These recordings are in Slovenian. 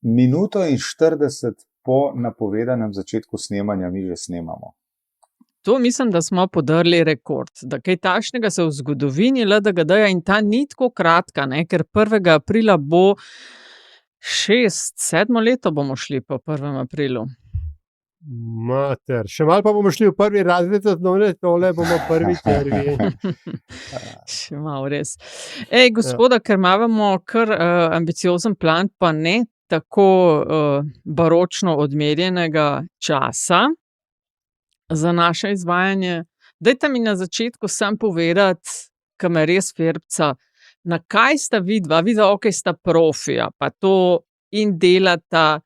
minuto in 40 po napovedanem začetku snemanja mi že snemamo. To mislim, da smo podrli rekord. Da kaj takšnega se v zgodovini LDGD-ja in ta ni tako kratka, ne? Ker 1. aprila bo 7. leto bomo šli po 1. aprilu. Mater, še malo pa bomo šli v prvi razred osnovne šole, bomo prvi črvi. Še malo res. Ej, gospoda, ker imamo kar ambiciozen plan, pa ne tako baročno odmerjenega časa za naše izvajanje. Dajte mi na začetku sam povedati, ko me res ferbca, na kaj sta vidva, ok, sta profija, pa to in delata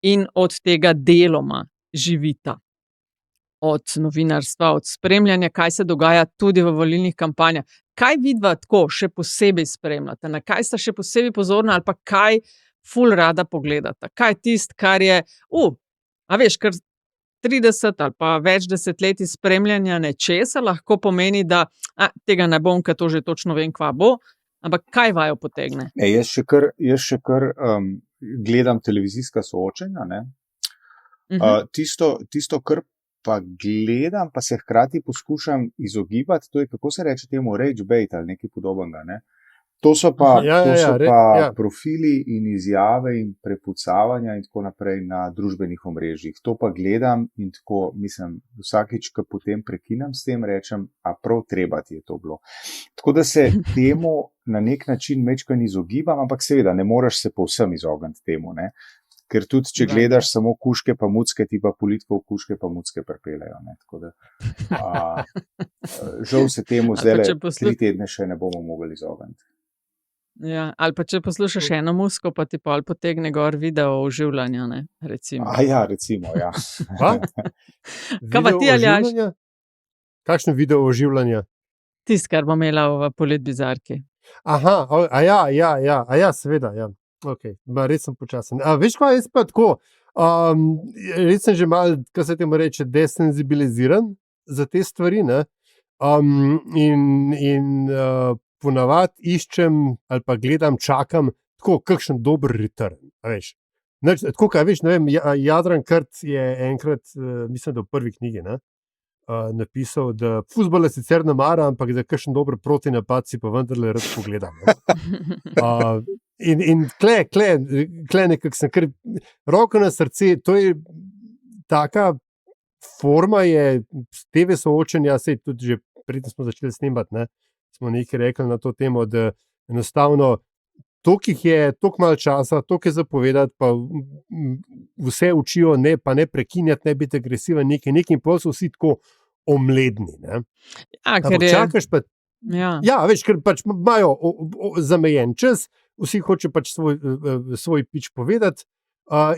in od tega deloma živita. Od novinarstva, od spremljanja, kaj se dogaja tudi v volilnih kampanjah. Kaj vidva tako še posebej spremljata? Na kaj sta še posebej pozorna ali pa kaj ful rada pogledata? Kaj je tist, kar je, a veš, kar 30 ali pa več desetletij spremljanja nečesa lahko pomeni, da tega ne bom, ker to že točno vem, kva bo, ampak kaj vajo potegne? Jaz še kar gledam televizijska soočenja, ne? Tisto, kar pa gledam, pa se hkrati poskušam izogibati, to je, kako se reče temu, rage bait ali nekaj podobnega, ne? To so pa profili in izjave in prepucavanja in tako naprej na družbenih omrežjih. To pa gledam in tako, mislim, vsakič, ko potem prekinem s tem, rečem, a prav treba ti je to bilo. Tako da se temu na nek način majčkeno izogibam, ampak seveda ne moreš se povsem izogniti temu, ne? Ker tudi, če gledaš samo kužke pa mucke, ti pa politikov kužke pa mucke pripeljejo, ne? Tako da, žal se temu zdaj 3 tedne še ne bomo mogli izogniti. Ja, ali pa če poslušaš eno musko, pa ti pol potegne gor video oživljanja, ne, recimo. Recimo, ja. Kaj pa ti, Aljaž? Kakšno video oživljanja? Tisto, kar bom imela v politbizarki. Seveda, ja. Ok, res sem počasen. Veš kaj, jaz pa tako, res sem že malo, kaj se temu reče, desenzibiliziran za te stvari, ne, ponavadi iščem ali pa gledam, čakam tako, kakšen dober return, veš. Tako, kaj veš, ne vem, Jadran Krt je enkrat, mislim, da v prvi knjigi, ne, napisal, da fuzbola sicer ne mara, ampak da kakšen dober protinapad si pa vendarle rad pogledam. In tle nekako sem kar roko na srce, to je taka forma je TV soočenja, sej tudi že predtem smo začeli snemati, ne, smo nekaj rekli na to temo, da enostavno toliko malo časa, toliko je zapovedati, pa vse učijo, pa ne prekinjati, ne biti agresiven, nekaj in pol so vsi tako omledni, ne. Ker je... Čakaš pa... Ja, veš, ker pač imajo zamejen čas, vsi hoče pač svoj pič povedati,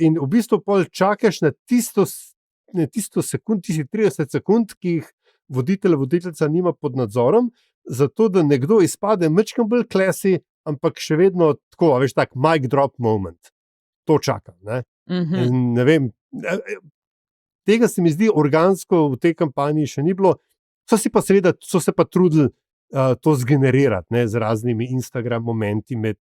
in v bistvu pol čakaš na tisto sekund, tisti 30 sekund, ki jih voditeljica nima pod nadzorom, zato da nekdo izpade majčkeno bolj klasi, ampak še vedno tako, veš, tak mic drop moment. To čakam, ne. Ne vem, tega se mi zdi organsko v tej kampanji še ni bilo, so se pa trudili to zgenerirati, ne, z raznimi Instagram momenti med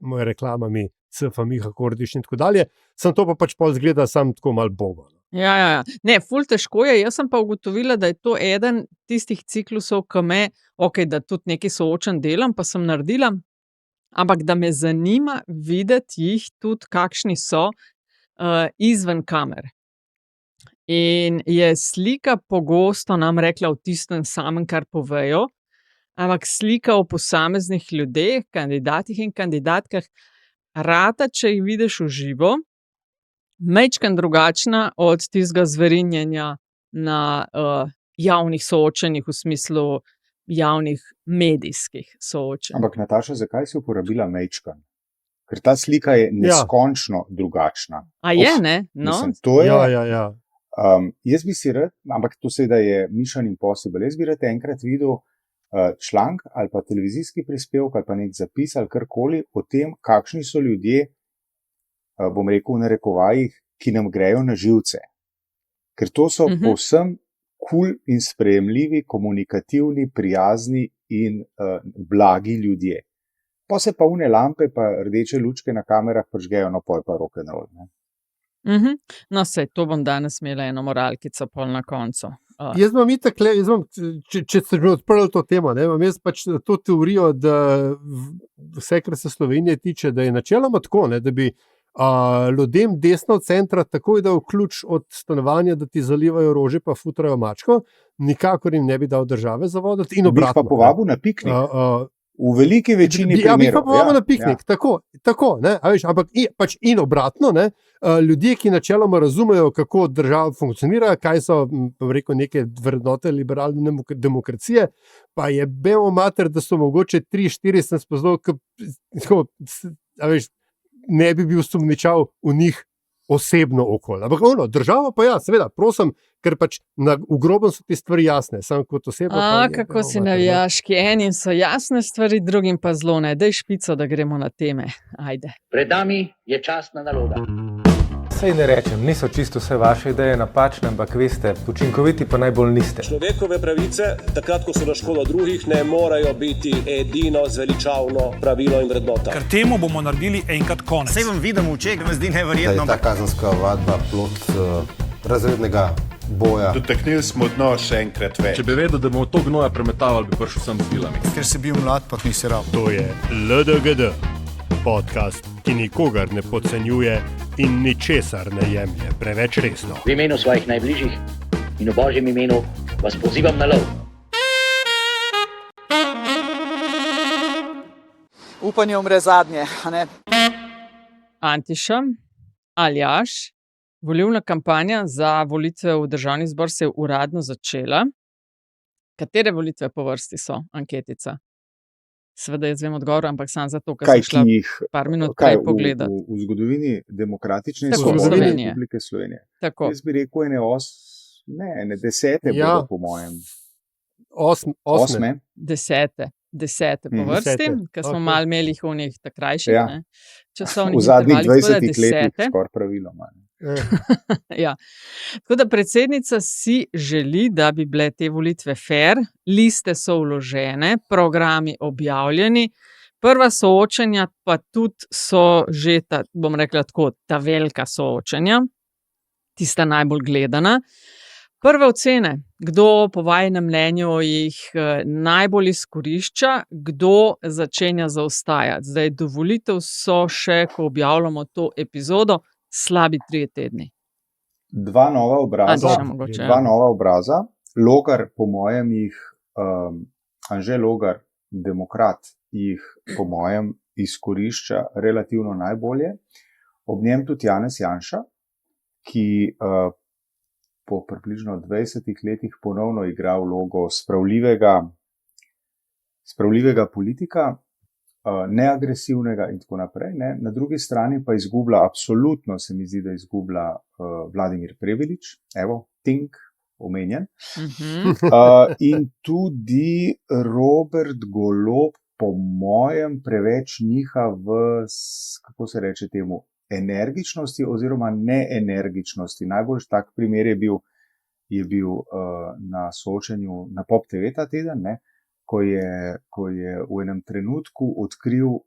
reklamami CF Miha Kordiš in tako dalje, sem to pa pač pol zgleda sam tako malo bogo. Ja. Ne, ful težko je, jaz sem pa ugotovila, da je to eden tistih ciklusov, ko me, da tudi nekaj soočen delam, pa sem naredila, ampak da me zanima videti jih tudi, kakšni so izven kamer. In je slika pogosto nam rekla v tistem samem, kar povejo, ampak slika o posameznih ljudeh, kandidatih in kandidatkah, rata, če jih vidiš v živo, majčkeno drugačna od tistega zverinjenja na javnih soočenjih, v smislu javnih medijskih soočenj. Ampak Nataša, zakaj si uporabila majčkeno? Ker ta slika je neskončno drugačna. A je, ne? No? Mislim, to je... Ja. Jaz bi si rad, ampak to seveda je Mission Impossible, jaz bi rad enkrat videl članek ali pa televizijski prispevek ali pa nek zapis ali karkoli o tem, kakšni so ljudje, bom rekel v narekovajih, ki nam grejo na živce. Ker to so povsem cool in sprejemljivi, komunikativni, prijazni in blagi ljudje. pa se pa une lampe, pa rdeče lučke na kamerah prižgejo, no pol pa rock'n'roll. No, to bom danes imela eno moralkico pol na koncu. Jaz imam itakle, če ste že odprli to temo, imam jaz pač to teorijo, da vse, kar se Slovenije tiče, da je načeloma tako, da bi ljudem desno od centra takoj dal ključ od stanovanja, da ti zalivajo rože pa futrajo mačko, nikakor jim ne bi dal države zavoditi in obratno. Bi pa povabil na piknik. V veliki večini primerov. Bi pa povabil na piknik, tako, ne, a veš, ampak pač in obratno, ne, ljudje, ki načeloma razumejo, kako država funkcionira, kaj so, rekel, neke vrednote liberalne demokracije, pa je bemo mater, da so mogoče 3-4 sem spoznal, a veš, ne bi bil sumničav v njih osebno okolje. Ampak država pa seveda, prosim, ker pač v grobem so te stvari jasne, sam kot osebno. Kako si navijaški, enim so jasne stvari, drugim pa zelo ne. Daj špico, da gremo na teme. Ajde. Pred nami je častna naloga. Saj ne rečem, niso čisto vse vaše ideje napačne, ampak veste, učinkoviti pa najbolj niste. Človekove pravice, takrat, ko so na škodo drugih, ne morajo biti edino zveličavno pravilo in vrednota. Ker temu bomo naredili enkrat konec. Saj vam vidim v očeh, me zdi neverjetno. Da je ta kazenska ovadba plod razrednega boja. Dotaknili smo dno še enkrat več. Če bi vedel, da bomo to gnoja premetavali, bi prišel sem z bilami. Ker si bil mlad, pa nisi rab. To je LDGD, podcast, ki nikogar ne podcenjuje in ničesar ne jemlje preveč resno. V imenu svojih najbližjih in v Božjem imenu vas pozivam na lov. Upanje umre zadnje, a ne? Antiša, Aljaž, volilna kampanja za volitve v državni zbor se je uradno začela. Katere volitve po vrsti so, anketica? Seveda jaz vem odgovor, ampak sam zato, ker sem šla par minut prej pogledati. V zgodovini demokratične in svobodne Republike Slovenije. Tako. Jaz bi rekel ene 10 bodo po mojem. 8. 10 po vrsti, ker smo malo imeli jih v njih takrajših. Ja. V zadnjih 20 letih skoraj praviloma. Ja. Tako da predsednica si želi, da bi bile te volitve fair, liste so vložene, programi objavljeni, prva soočenja pa tudi so že bom rekla tako, ta velika soočenja, tista najbolj gledana. Prve ocene, kdo po vajinem mnenju jih najbolj izkorišča, kdo začenja zaostajati. Zdaj do volitev so še, ko objavljamo to epizodo, slabi 3 tedni. Dva nova obraza. Logar, po mojem, Anže Logar, demokrat, jih po mojem izkorišča relativno najbolje. Ob njem tudi Janez Janša, ki po približno 20 letih ponovno igra vlogo spravljivega politika, neagresivnega in tako naprej. Ne. Na drugi strani pa izgublja, absolutno se mi zdi, da izgublja Vladimir Prebilič, Tink, omenjen. In tudi Robert Golob, po mojem, preveč niha v, kako se reče temu, energičnosti oziroma neenergičnosti. Najbolj tak primer je bil na soočenju na Pop TV ta teden, ne. Ko je v enem trenutku odkril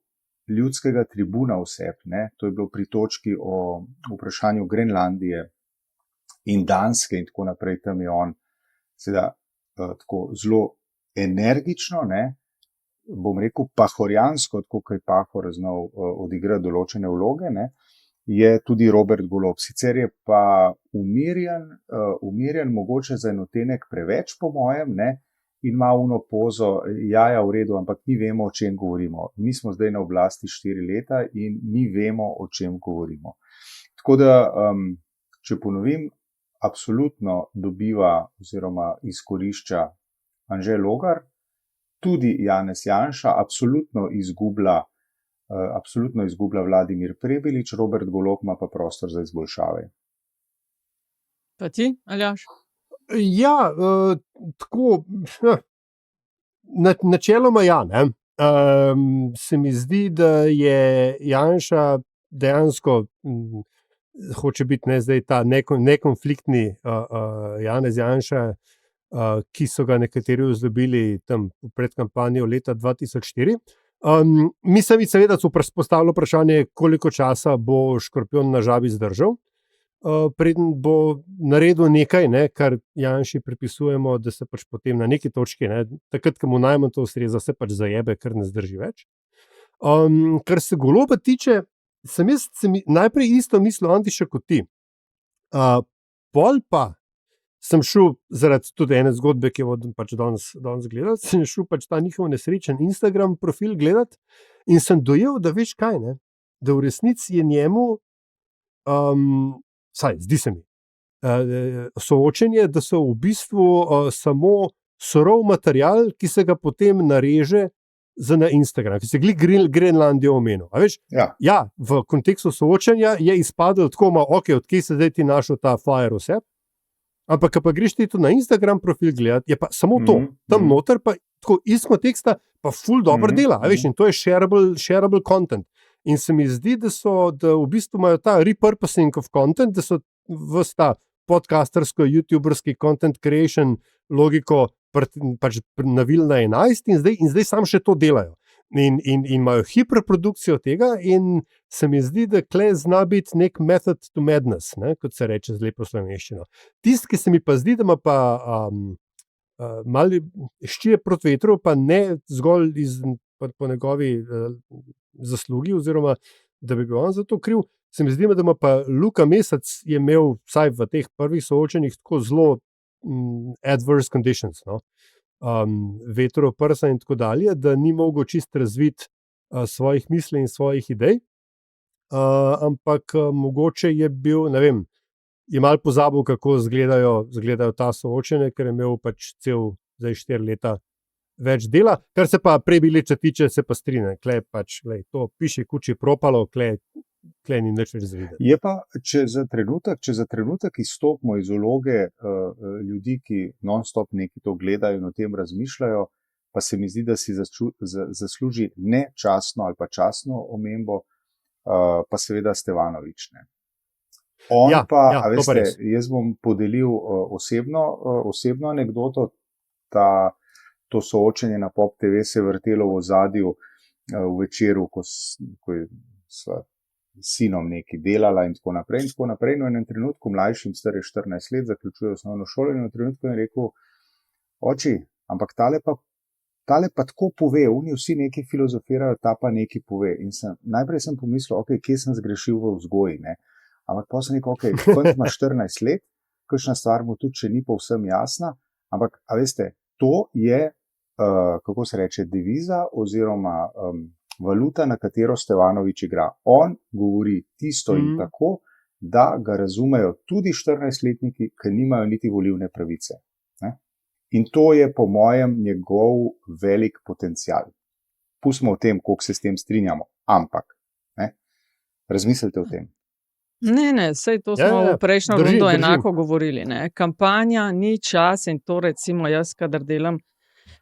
ljudskega tribuna vseb, ne, to je bilo pri točki o vprašanju Grenlandije in Danske in tako naprej, tam je on seveda tako zelo energično, ne, bom rekel pahorjansko, tako kot je Pahor znal odigrati določene vloge, ne, je tudi Robert Golob. Sicer je pa umirjen, mogoče za en odtenek preveč, po mojem, ne, in ima uno pozo, jaja v redu, ampak mi vemo, o čem govorimo. Mi smo zdaj na oblasti 4 leta in mi vemo, o čem govorimo. Tako da, če ponovim, absolutno dobiva oziroma izkorišča Anže Logar, tudi Janez Janša, absolutno izgublja Vladimir Prebilič, Robert Golob ima pa prostor za izboljšave. Pa ti, Aljaž? Ja, tako, načeloma ja, ne. Se mi zdi, da je Janša dejansko hoče biti zdaj ta nekonfliktni Janez Janša, ki so ga nekateri vzljubili tam v predkampanju leta 2004. Mi seveda so postavili vprašanje, koliko časa bo škorpion na žabi zdržal. Preden bo naredil nekaj, kar Janši pripisujemo, da se pač potem na neki točki, takrat, ko mu najmanj to ustreza, se pač zajebe, ker ne zdrži več. Kar se Goloba tiče, sem najprej isto mislil, Antiša, kot ti. Pol pa sem šel zaradi tudi ene zgodbe, ki jo pač danes gledal, sem šel pač ta njihov nesrečen Instagram profil gledati in sem dojel, da veš kaj, da v resnici je njemu zdi se mi, soočenje, da so v bistvu samo surov material, ki se ga potem nareže na Instagram, ki se Grenlandijo omenil. Ja, v kontekstu soočenja je izpadlo tako, odkje se zdaj ti našel ta fire vse, ampak pa greš ti to na Instagram profil gledati, je pa samo to, tam noter pa tako iz konteksta pa ful dobro dela, in to je shareable content. In se mi zdi, da v bistvu imajo ta repurposing of content, da so ta podcastersko, youtuberski content creation logiko pač navili na 11 in zdaj sam še to delajo. In imajo hiperprodukcijo tega in se mi zdi, da kle zna biti nek method to madness, kot se reče z lepo slovenščino. Tisti, ki se mi pa zdi, da ima pa malo ščije proti vetru, pa ne zgolj po njegovi zaslugi, oziroma da bi bil on za to kriv, se mi zdi, da ima pa Luka Mesec je imel vsaj v teh prvih soočenjih tako zelo adverse conditions, vetro prsa in tako dalje, da ni mogel čist razviti svojih misli in svojih idej, ampak mogoče je bil, ne vem, je malo pozabil, kako izgledajo ta soočenja, ker je imel pač zdaj 4 leta več dela, kar se pa Prebiliča tiče, se pa strinja. To piše kuči propalo, kle ni nič več zavideti. Je pa, če za trenutek izstopimo iz vloge ljudi, ki non-stop nekaj to gledajo in o tem razmišljajo, pa se mi zdi, da si zasluži ne častno ali pa častno omembo, pa seveda Stevanovič. Veste, jaz bom podelil osebno anekdoto, to soočenje na Pop TV se je vrtelo v ozadju v večeru, ko je s sinom nekaj delala in tako naprej. No, in v trenutku mlajšim, star je 14 let, zaključuje osnovno šolo in v trenutku je rekel, oči, ampak tale pa tako pove, oni vsi nekaj filozofirajo, ta pa nekaj pove. In najprej sem pomislil, kje sem zgrešil v vzgoji, ampak pa sem rekel, fant ima 14 let, kakšna stvar mu tudi, če ni povsem jasna, ampak, a veste, to je, kako se reče, deviza oziroma valuta, na katero Stevanovič igra. On govori tisto in tako, da ga razumejo tudi 14-letniki, ki nimajo niti volilne pravice. In to je po mojem njegov velik potencial. Pustimo o tem, koliko se s tem strinjamo, ampak razmislite o tem. Ne, saj to smo v prejšnjo rundo enako govorili. Kampanja ni čas in to recimo jaz, kadar delam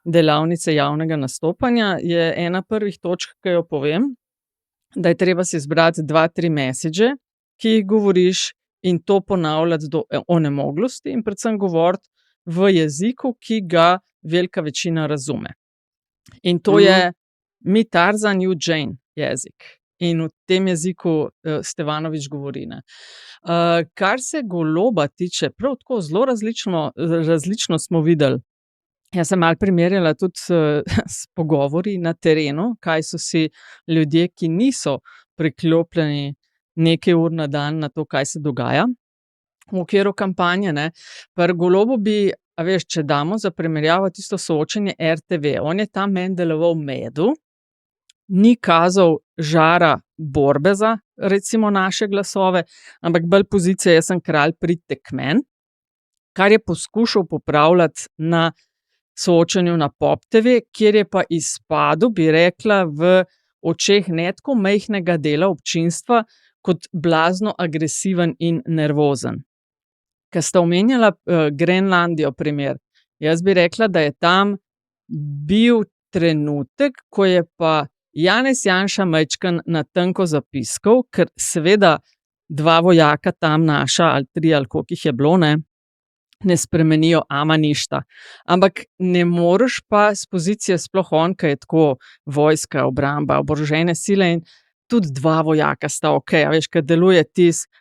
delavnice javnega nastopanja, je ena prvih točk, ki jo povem, da je treba si izbrati 2-3 message, ki jih govoriš in to ponavljati do onemoglosti in predvsem govoriti v jeziku, ki ga velika večina razume. In to je mi Tarzan, you Jane jezik. In v tem jeziku Stevanovič govori. Kar se Goloba tiče, prav tako zelo različno smo videli. Jaz sem malo primerjala tudi s pogovori na terenu, kaj so si ljudje, ki niso priklopljeni nekaj ur na dan na to, kaj se dogaja v okviru kampanje. Pri Golobu bi, če damo za primerjavo tisto soočenje RTV, on je tam meni deloval medu, ni kazal žara borbe za recimo naše glasove, ampak bolj pozicija, jaz sem kralj, pridite k meni, kar je poskušal popravljati na soočenju na Pop TV, kjer je pa izpadel, bi rekla, v očeh ne tako majhnega dela občinstva, kot blazno agresiven in nervozen. Ker sta omenjala Grenlandijo primer, jaz bi rekla, da je tam bil trenutek, ko je pa Janez Janša majčken na tanko zapiskal, ker seveda 2 vojaka tam naša, ali 3, ali koliko jih je bilo, ne spremenijo ama ništa. Ampak ne moreš pa z pozicije sploh on, ki je tako vojska, obramba, oborožene sile in tudi 2 vojaka sta ok, a veš, kad deluje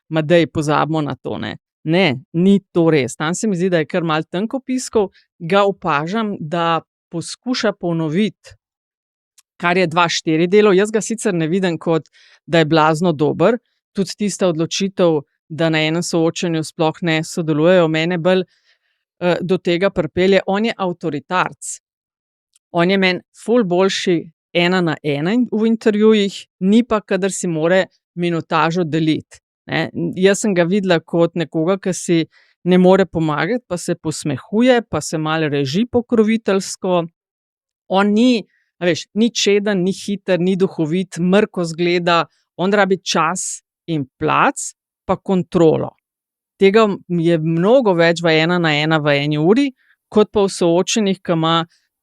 ma dej, pozabimo na to, ne. Ne, ni to res. Tam se mi zdi, da je kar malo tanko piskov, ga opažam, da poskuša ponoviti, kar je 2-4 delov. Jaz ga sicer ne vidim kot, da je blazno dober, tudi tista odločitev, da na enem soočenju sploh ne sodelujejo, mene bolj do tega pripelje. On je avtoritarc. On je meni ful boljši 1 na 1 v intervjujih, ni pa, kadar si more minutažo deliti. Ne? Jaz sem ga videla kot nekoga, ki si ne more pomagati, pa se posmehuje, pa se malo reži pokroviteljsko. On ni, a veš, ni čeden, ni hiter, ni duhovit, mrko zgleda, on rabi čas in plac, pa kontrolo. Tega je mnogo več v 1 na 1 v 1 uri, kot pa v soočenih, ki ima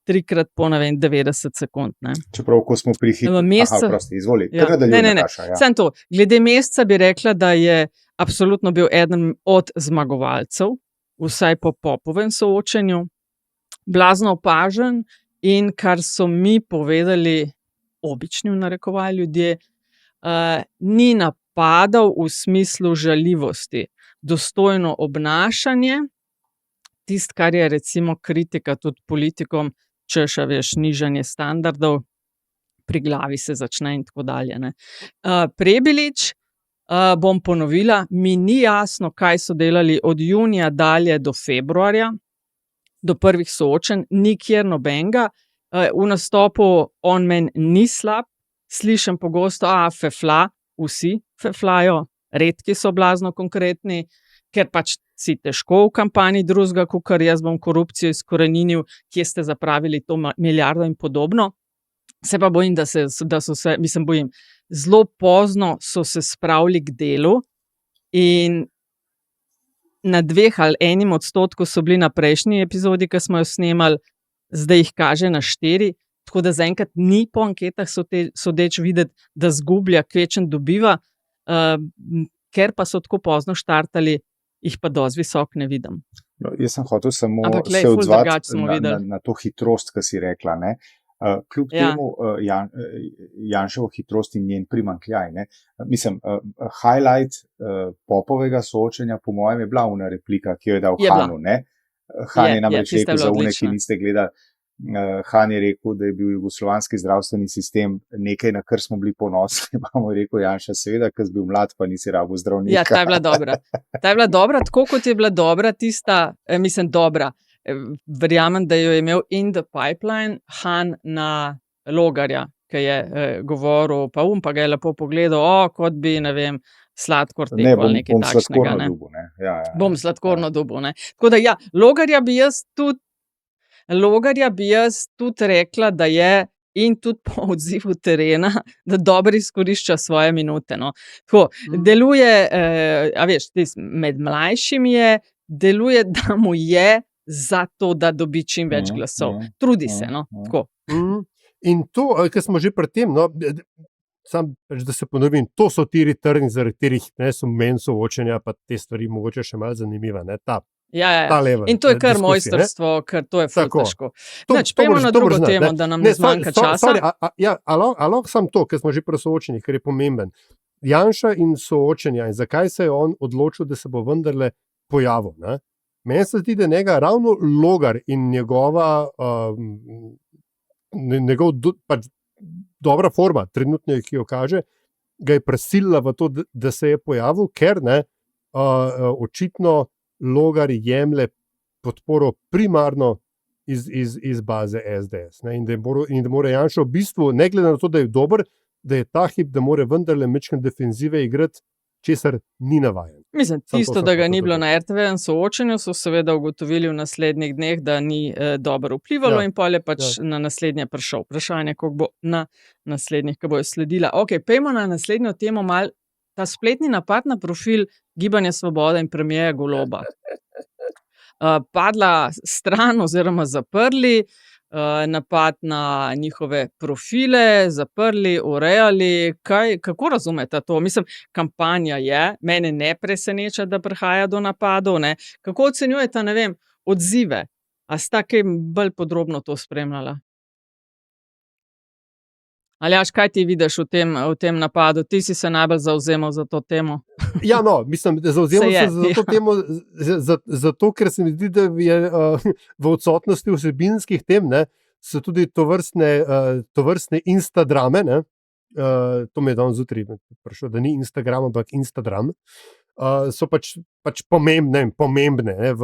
3x po, ne vem, 90 sekund. Ne. Čeprav, ko smo pri hitri, prosti, izvoli. Ja. Ne. Samo to. Glede Mesca bi rekla, da je absolutno bil eden od zmagovalcev, vsaj po Popovem soočenju, blazno opažen in kar so mi povedali, obični v narekovaj ljudje, ni napadal v smislu žaljivosti. Dostojno obnašanje, tisto, kar je recimo kritika tudi politikom, češ, veš, nižanje standardov, pri glavi se začne in tako dalje. Ne. Prebilič, bom ponovila, mi ni jasno, kaj so delali od junija dalje do februarja, do prvih soočenj, nikjer nobenega. V nastopu on meni ni slab, slišim pogosto, fefla, vsi feflajo, redki so blazno konkretni, ker pač si težko v kampanji drugega, kakor jaz bom korupcijo izkoreninil, kje ste zapravili to milijardo in podobno. Se pa bojim, da so se, bojim, zelo pozno so se spravili k delu in na 2 ali 1% so bili na prejšnji epizodi, ki smo jo snemali, zdaj jih kaže na 4, tako da zaenkrat ni po anketah sodeč videti, da zgublja, kvečen dobiva, ker pa so tako pozno štartali, jih pa dosti visok ne vidim. No, jaz sem hotel samo se odzvati na to hitrost, ki si rekla. Ne? Kljub temu Janševo hitrost in njen primanjkljaj. Mislim, highlight Popovega soočenja, po mojem, je bila una replika, ki jo je dal Hanu. Ne? Han je namreč rekel za une, ki niste gledali. Han je rekel, da je bil jugoslovanski zdravstveni sistem nekaj, na kar smo bili ponosni. Imamo rekel Janša, seveda, ker si bil mlad, pa nisi rabil zdravnika. Ja, ta je bila dobra. Ta je bila dobra, tako kot je bila dobra tista, dobra. Verjamem, da jo je imel in the pipeline Han na Logarja, ki je govoril, pa ga je lepo pogledal, kot bi, ne vem, sladkor tekel ali nekaj takšnega. Bom sladkorno dobil. Tako da ja, Logarja bi jaz tudi rekla, da je in tudi po odzivu terena, da dobro izkorišča svoje minute. No. Tako, deluje, med mlajšim je, deluje, da mu je za to, da dobi čim več glasov. Trudi se, no. Tako. In to, kar smo že pri tem, no, sam, da se ponovim, to so ti returni, zaradi katerih so meni soočenja, pa te stvari mogoče še malo zanimiva, ne, ta level. In to je kar mojstrstvo, ker to je ful težko. Pejmo na drugo temo, da nam ne zmanjka časa. Lahko sam to, ker smo že pri soočenjih, ker je pomemben. Janša in soočenja in zakaj se je on odločil, da se bo vendarle pojavil. Ne? Meni se zdi, da njega ravno Logar in njegova dobra forma, trenutno, ki jo kaže, ga je prisilila v to, da se je pojavil, ker očitno Logar jemlje podporo primarno iz baze SDS. Ne? In da mora Janša v bistvu, ne glede na to, da je dober, da je ta hip, da mora vendarle mečken defenzive igrati, česar ni navajen. Mislim, tisto, da ga ni bilo na RTV-jem soočenju, so seveda ugotovili v naslednjih dneh, da ni dobro vplivalo in pol je na naslednje prišel. Vprašanje, koliko bo na naslednjih, ki bojo sledila. Ok, pejmo na naslednjo temo mal. Ta spletni napad na profil Gibanja Svoboda in premierja Goloba. Padla stran oziroma zaprli. napad na njihove profile, zaprli, urejali. Kako razumete to? Mislim, kampanja je, mene ne preseneča, da prihaja do napadov. Ne? Kako ocenjujete, ne vem, odzive? A sta kaj bolj podrobno to spremljala? Aljaž, kaj ti vidiš v tem napadu? Ti si se najbolj zavzemal za to temo. Ja, no, mislim, da zavzemal se za to temo, zato, ker se mi zdi, da je v odsotnosti vsebinskih tem, ne, so tudi tovrstne instadrame, ne, to mi je danes zjutraj prišlo, da ni Instagram, ampak Instagram, so pač pomembne ne, v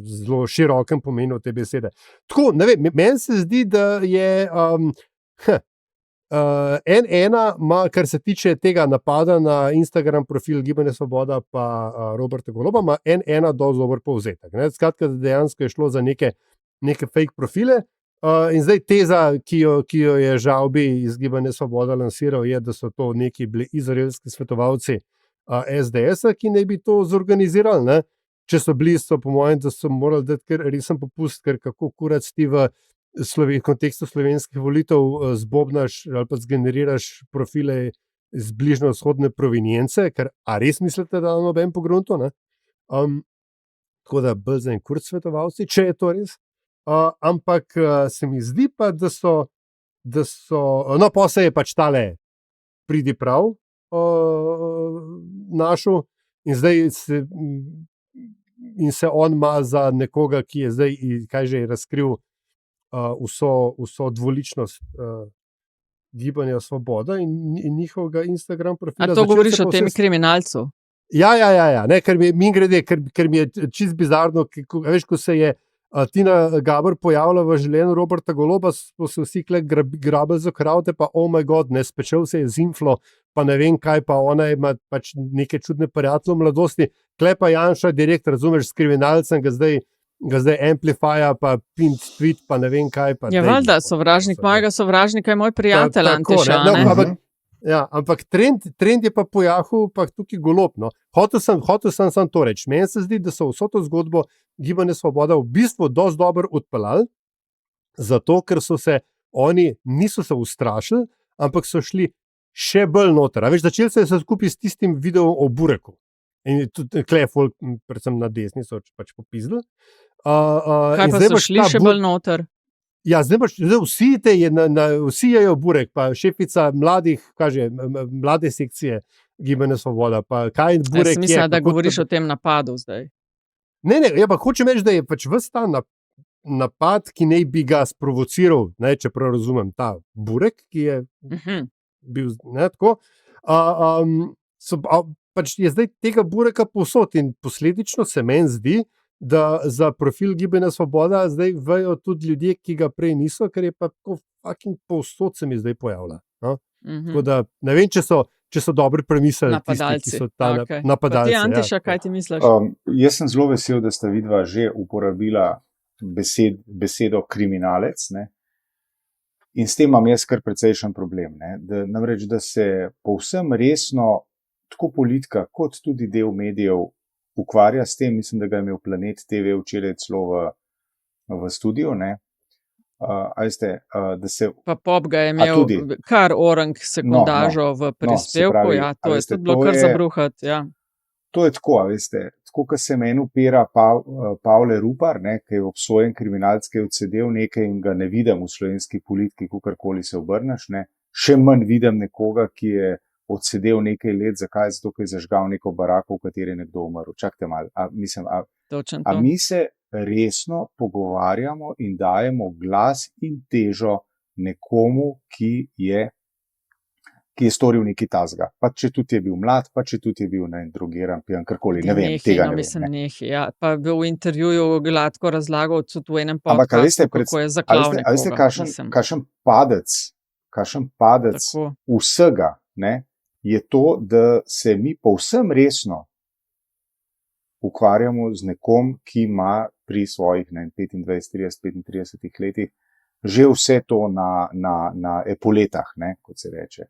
zelo širokem pomenu te besede. Tako, ne vem, meni se zdi, da je N1 ima, kar se tiče tega napada na Instagram profil Gibanja Svoboda pa Roberta Goloba, ima N1 dosti dober povzetek. Skratka, dejansko je šlo za neke fake profile in zdaj teza, ki jo je Žavbi iz Gibanja Svoboda lansiral, je, da so to neki bili izraelski svetovalci SDS-a, ki naj bi to zorganizirali. Ne? Če so bili, so po mojem, da so morali dati kar resen popust, ker kako kurac ti v kontekstu slovenskih volitev zbobnaš ali pa zgeneriraš profile iz bližnjevzhodne provenience, ker res mislite, da na noben pogrunto, ne? Tako da bolj za en kurc svetovalci, če je to res. Ampak se mi zdi pa, da so no, posle je pač tale pridi prav našel in zdaj se on ima za nekoga, ki je zdaj, kaj že je razkril, vso dvoličnost Gibanja Svoboda in njihovega Instagram profila. A to govoriš o tem kriminalcu? Ja, ne, ker mi je čisto bizarno, veš, ko se je Tina Gaber pojavila v življenju Roberta Goloba, so se vsi grabili za kravte, pa oh my god, ne, spečel se je zinflo, pa ne vem kaj, pa ona ima pač neke čudne prijatelje v mladosti, klepa Janša direkt, razumeš, s kriminalcem ga zdaj amplifija, pa pin tweet, pa ne vem kaj. Ja, valjda, sovražnik mojega sovražnika je moj prijatelj, Antiša. Ampak trend je pa pojahal, pa tukaj Golob. No. Hotel sem to reči. Meni se zdi, da so vso to zgodbo Gibanja Svoboda v bistvu dosti dobro odpeljali, zato ker oni niso se ustrašili, ampak so šli še bolj noter. Veš, začeli se skupaj s tistim videom o Bureku. In tudi Klefol, predvsem na desni, so pač popizdili. Kaj pa so šli še bolj noter? Ja, zdaj vsi jejo Burek, pa šefica mlade sekcije Gibanja Svoboda. Kaj Burek je? Mislim, da govoriš o tem napadu zdaj. Ne, pa hočem reči, da je pač ves ta napad, ki naj bi ga sprovociral, ne, čeprav razumem, ta Burek, ki je bil tako, pač je zdaj tega Bureka povsod in posledično se meni zdi, da za profil Gibanja Svoboda zdaj vejo tudi ljudje, ki ga prej niso, ker je pa tako fucking povsod se mi zdaj pojavlja. No? Tako da ne vem, če so dobri premislili napadalci. Tisti, ki so ta napadalci. Pa ti, Antiša, kaj ti misliš? Jaz sem zelo vesel, da sta vidva že uporabila besedo kriminalec, ne? In s tem imam jaz kar precejšen problem. Ne? Namreč, da se povsem resno tako politika, kot tudi del medijev ukvarja s tem, mislim, da ga je imel Planet TV včeraj celo v studiu, ne? Da se... Pa Pop ga je imel kar orang sekundažo v prispevku, to je tudi bilo kar zabruhati, ja. To je tako, veste, tako, ko se meni upira Pavle Rupar, ne, ki je obsojen kriminalec, ki je odsedel nekaj in ga ne vidim v slovenski politiki, kakorkoli se obrneš, ne. Še manj vidim nekoga, ki je odsedel nekaj let, zakaj? Zato, ker je zažgal neko barako, v kateri je nekdo umrl. Čakajte malo, a mi se resno pogovarjamo in dajemo glas in težo nekomu, ki je storil nekaj tazga. Pa če tudi je bil mlad, pa če tudi je bil drogiran, pijan, karkoli, ne vem, tega ne vem. Ja. Pa bi v intervjuju gladko razlagal tudi v enem podcastu, kako je zaklal nekoga. A veste, kakšen padec vsega, ne, je to, da se mi povsem resno ukvarjamo z nekom, ki ima pri svojih 25, 30, 35 letih že vse to na epoletah, ne, kot se reče.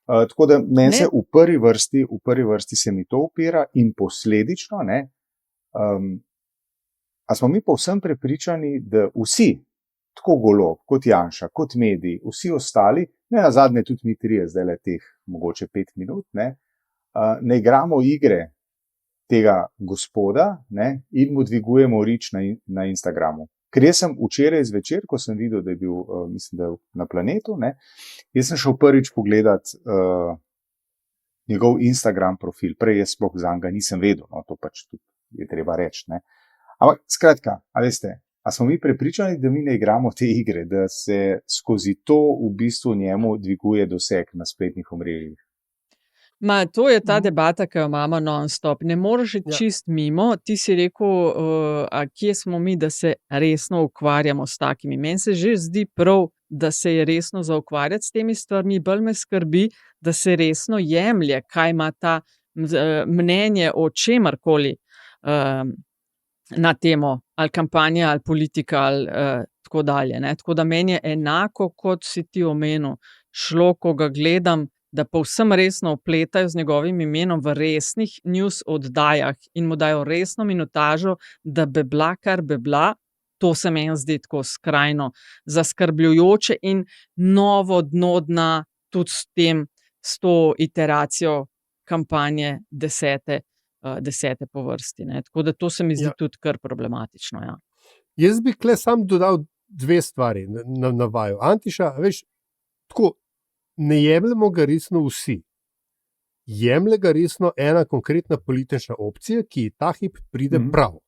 Tako da meni se v prvi vrsti se mi to upira in posledično, ne, a smo mi povsem prepričani, da vsi, tako Golob, kot Janša, kot mediji, vsi ostali, ne nazadnje tudi mi trije, zdaj le teh mogoče 5 minut, ne igramo igre tega gospoda, ne, in mu dvigujemo rič na Instagramu. Ker jaz sem včeraj zvečer, ko sem videl, da je bil, mislim, da na Planetu, ne, jaz sem šel prvič pogledat njegov Instagram profil. Prej jaz sploh zanj ga nisem vedel, no, to pač tudi je treba reči, ne. Ampak skratka, a veste, a smo mi prepričani, da mi ne igramo te igre, da se skozi to v bistvu njemu dviguje doseg na spletnih omrežjih? To je ta debata, ki jo imamo non-stop. Ne moreš iti čist mimo. Ti si rekel, kje smo mi, da se resno ukvarjamo s takimi. Meni se že zdi prav, da se je resno zaukvarjati s temi stvarmi. Bolj me skrbi, da se resno jemlje, kaj ima ta mnenje o čemarkoli na temo ali kampanja ali politika ali tako dalje. Ne? Tako da meni je enako, kot si ti omenil, šlo, ko ga gledam, da povsem resno vpletajo z njegovim imenom v resnih news oddajah in mu dajo resno minutažo, da bebla, kar bebla, to se meni zdi tako skrajno zaskrbljujoče in novo dno dna tudi s to iteracijo kampanje desete po vrsti. Ne. Tako da to se mi zdi tudi kar problematično. Ja. Jaz bi kle sam dodal 2 stvari na vaju. Antiša, veš, tako, ne jemljemo ga resno vsi. Jemlje ga resno ena konkretna politična opcija, ki ta hip pride prav.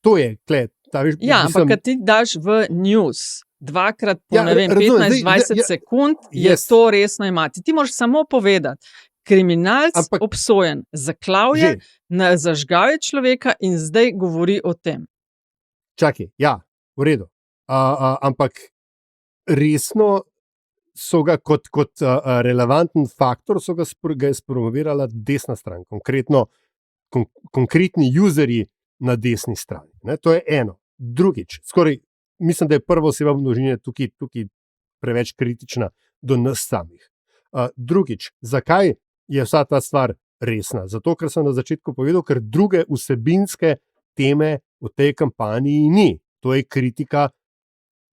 To je, kle, ampak kad ti daš v news 2-krat po, 15-20 sekund, je to resno imati. Ti moraš samo povedati, kriminalc obsojen za klavje, zažgal je človeka in zdaj govori o tem. Čakaj, v redu. Ampak resno so ga kot relevanten faktor ga je spromovirala desna stran, konkretni userji na desni strani. Ne? To je eno. Drugič, skoraj mislim, da je prva oseba množine tukaj preveč kritična do nas samih. Drugič, zakaj je vsa ta stvar resna? Zato, ker sem na začetku povedal, ker druge vsebinske teme v tej kampanji ni. To je kritika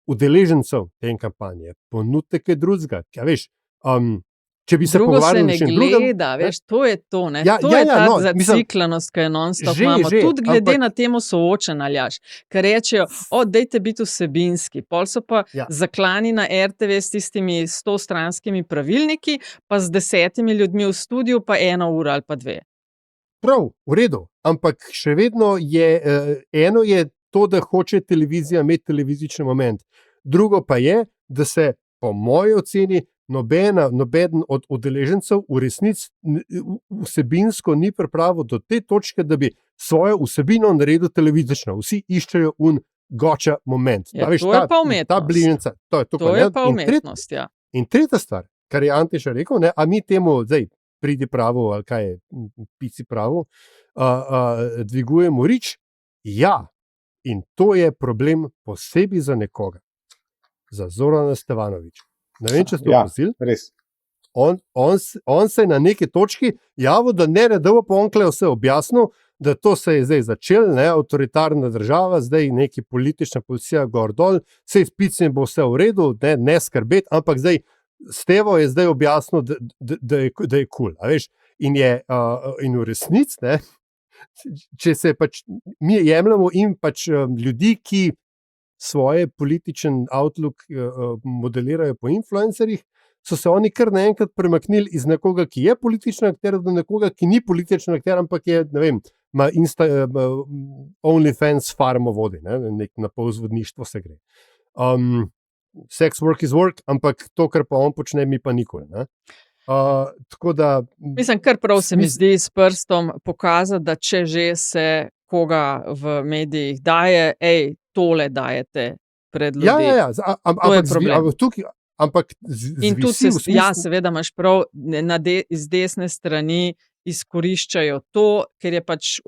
udeležencev te kampanje, ponudite kaj drugega. Ja, veš, če bi se pogovarjali o čem drugem, veš, to je to, ne? To je ta zaciklanost, ki je non-stop imamo. Tudi glede na temo soočen, Aljaž, ker rečejo, dajte biti vsebinski, pol so pa zaklani na RTV s tistimi 100-stranskimi pravilniki, pa z 10 ljudmi v studiu, pa 1 ura ali pa 2. Prav, v redu, ampak še vedno je, eno je to, da hoče televizija imeti televizični moment. Drugo pa je, da se po moji oceni nobeden od udeležencev v resnici vsebinsko ni pripravil do te točke, da bi svojo vsebino naredil televizično. Vsi iščejo goča moment. Ja, to je pa umetnost. Ta bližnjica. To je pa umetnost, ja. In tretja stvar, kar je Antiša rekel, ne, a mi temu zdaj pridi pravo, ali kaj je pici pravo, dvigujemo rič, in to je problem posebej za nekoga, za Zorana Stevanovića. Ne vem, če ste opazili. Res. On se je na neki točki javil, da ne bo pa onkle vse objasnil, da to se je zdaj začel, ne, avtoritarna država, zdaj neki politična policija gor dol, sej s picem bo vse v redu, ne skrbeti, ampak zdaj Stevo je zdaj objasnil, da je cool, a veš, in v resnici, ne, če se pač mi jemljamo in pač ljudi, ki svoje političen outlook modelirajo po influencerjih, so se oni kar naenkrat premaknili iz nekoga, ki je političen akter, do nekoga, ki ni političen akter, ampak je, ne vem, ima OnlyFans farmo vodi, nek na polzvodništvo se gre. Sex work is work, ampak to, kar pa on počne, mi pa nikoli, ne. Tako da, mislim, kar prav se mi zdi s prstom pokazati, da če že se koga v medijih daje, tole dajete pred ljudi. To je problem. Ampak in tu seveda imaš prav, iz desne strani izkoriščajo to, ker je pač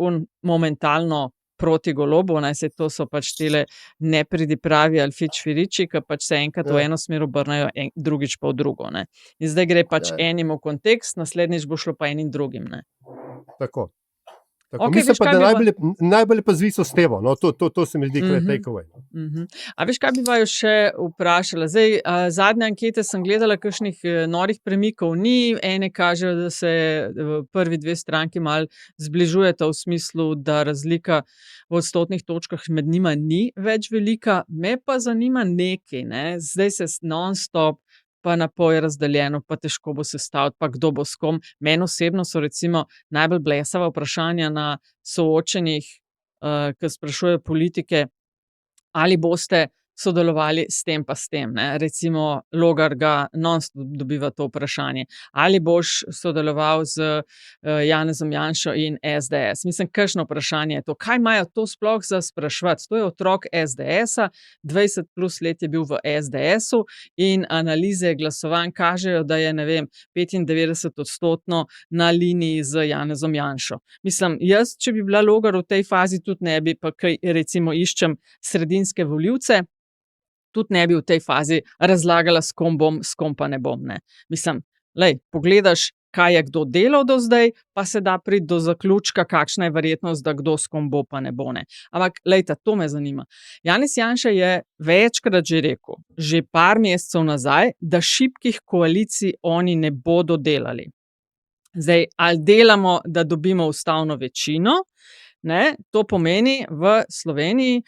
momentalno proti Golobu, to so pač tele nepridipravi ali fičfiriči, ki pač se enkrat v eno smer obrnejo, drugič pa v drugo. Ne. In zdaj gre pač enim v kontekst, naslednjič bo šlo pa enim drugim. Ne. Tako. Okay, mislim pa, da najbolj pa zviso s tevo. No, to se mi zdi, da je takeaway. A veš, kaj bi vaju še vprašala? Zdaj, zadnje ankete sem gledala, kakšnih norih premikov ni. Ene kažejo, da se prvi dve stranki malo zbližujeta v smislu, da razlika v odstotnih točkah med njima ni več velika. Me pa zanima nekaj, ne? Zdaj se non-stop pa napol je razdeljeno, pa težko bo sestaviti, pa kdo bo s kom. Meni osebno so recimo najbolj blesava vprašanja na soočenjih, ki sprašujejo politike, ali boste sodelovali s tem pa s tem. Ne? Recimo Logar ga non-stop dobiva to vprašanje. Ali boš sodeloval z Janezom Janšo in SDS? Mislim, kakšno vprašanje je to? Kaj imajo to sploh za spraševati? To je otrok SDS-a, 20 plus let je bil v SDS-u in analize glasovanj kažejo, da je, 95% na liniji z Janezom Janšo. Mislim, jaz, če bi bila Logar v tej fazi, tudi ne bi, pa kaj recimo iščem sredinske volivce, tudi ne bi v tej fazi razlagala, s kom bom, s kom pa ne bom. Ne. Mislim, pogledaš, kaj je kdo delal do zdaj, pa se da priti do zaključka, kakšna je verjetnost, da kdo s kom bo, pa ne bo. Ne. Ampak, to me zanima. Janez Janša je večkrat že rekel, že par mesecev nazaj, da šibkih koalicij oni ne bodo delali. Zdaj, ali delamo, da dobimo ustavno večino, ne, to pomeni v Sloveniji,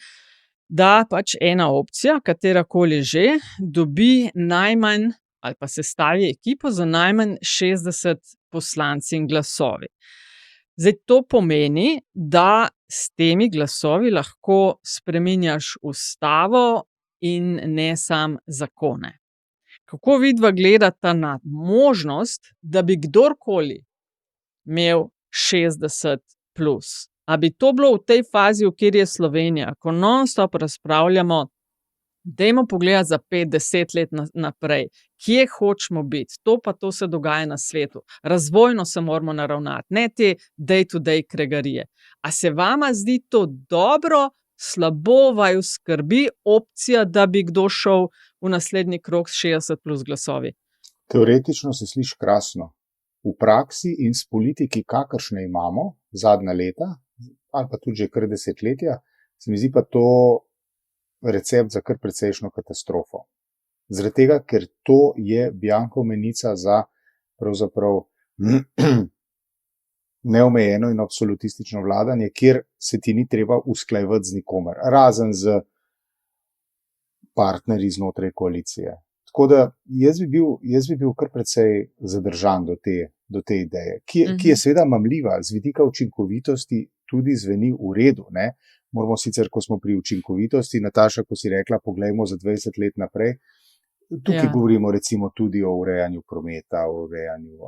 da pač ena opcija, katerakoli že, dobi najmanj ali pa sestavi ekipo za najmanj 60 poslanci in glasovi. Zdaj, to pomeni, da s temi glasovi lahko spreminjaš ustavo in ne sam zakone. Kako vidva gledata na možnost, da bi kdorkoli imel 60 plus? A bi to bilo v tej fazi, v kjer je Slovenija, ko non-stop razpravljamo, dajmo pogledati za 5-10 let naprej, kje hočemo biti, to pa to se dogaja na svetu. Razvojno se moramo naravnati, ne te day-to-day kregarije. A se vama zdi to dobro, slabo, vaju skrbi opcija, da bi kdo šel v naslednji krog s 60 plus glasovi? Teoretično se sliši krasno. V praksi in s politiki, kakršne imamo zadnja leta, ali pa tudi že kar desetletja, se mi zdi pa to recept za kar precejšno katastrofo. Zaradi tega, ker to je bianko menica za pravzaprav neomejeno in absolutistično vladanje, kjer se ti ni treba usklajevati z nikomer, razen z partnerji znotraj koalicije. Tako da jaz bi bil kar precej zadržan do te ideje, ki je seveda mamljiva, z vidika učinkovitosti tudi zveni v redu. Ne? Moramo sicer, ko smo pri učinkovitosti, Nataša, ko si rekla, poglejmo za 20 let naprej, tukaj govorimo recimo tudi o urejanju prometa, o urejanju